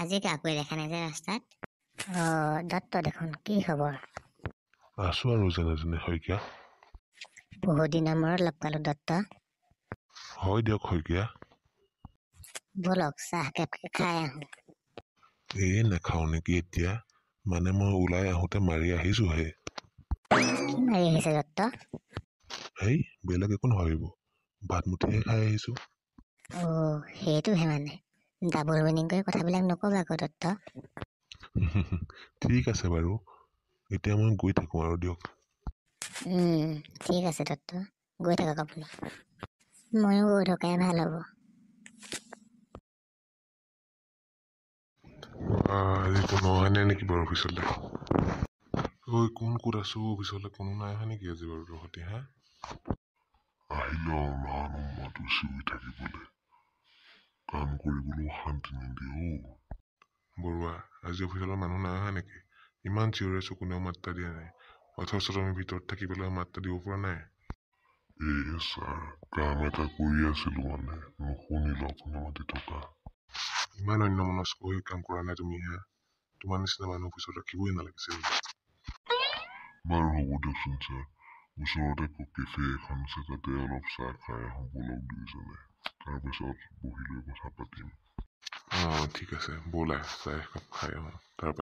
আজি কাকুৱে দেখা নাই যে ৰাস্তাত। দত্ত দেখোন, কি খবৰ? আছো আৰু যেনে যেনে শইকীয়া। বহুত দিনৰ মূৰত লগ পালো দত্ত। হয় দিয়ক শইকীয়া। বলক চাহ একাপকে খাই আহো। নাখাওঁ নেকি এতিয়া, মানে মই ওলাই আহোঁতে মাৰি আহিছোহে। কি মাৰি আহিছে দত্ত? বেলেগ একো নাভাবিব, ভাত মুঠিহে খাই আহিছো। সেইটোহে মানে। ডাবল মিনিং কৰি কথাবিলাক নকবা আকৌ দত্ত। ঠিক আছে বাৰু, এতিয়া মই গৈ থাকো আৰু দিয়ক। ঠিক আছে দত্ত, গৈ থাকক আপুনি। ময়ো গৈ থকাই ভাল হ'ব। আজি কোনো অহা নাই নেকি বাৰু অফিচলৈ? কোন ক'ত আছো অফিচলৈ, কোনো নাই অহা নেকি আজি বাৰু তহঁতি? আহিলে নানো মাতো চিঞৰি থাকিবলৈ, কাম কৰিবলৈও শান্তি নিদিয়ে। বৰুৱা, আজি অফিচলৈ মানুহ নাই অহা নেকি? ইমান চিঞৰি আছো, কোনেও মাত্তা দিয়া নাই। অথচ আমি ভিতৰত থাকি পেলাই মাত্তা দিব পৰা নাই। ছাৰ, কাম এটা কৰি আছিলো, মানে নুশুনিলো আপুনি মাতি থকা। ইমান অন্যমনস্ক হৈ কাম কৰা নাই তুমি? তোমাৰ নিচিনা মানুহ অফিচত ৰাখিবই নালাগিছিল। বাৰু হ'ব দিয়কচোন ছাৰ, ওচৰতে কেফে এখন আছে, তাতে অলপ চাহ খাই আহোঁ বলক দুইজনে, তাৰপিছত বহি লৈ কথা পাতিম। ঠিক আছে, ব'লা চাহ একাপ খাই আহোঁ।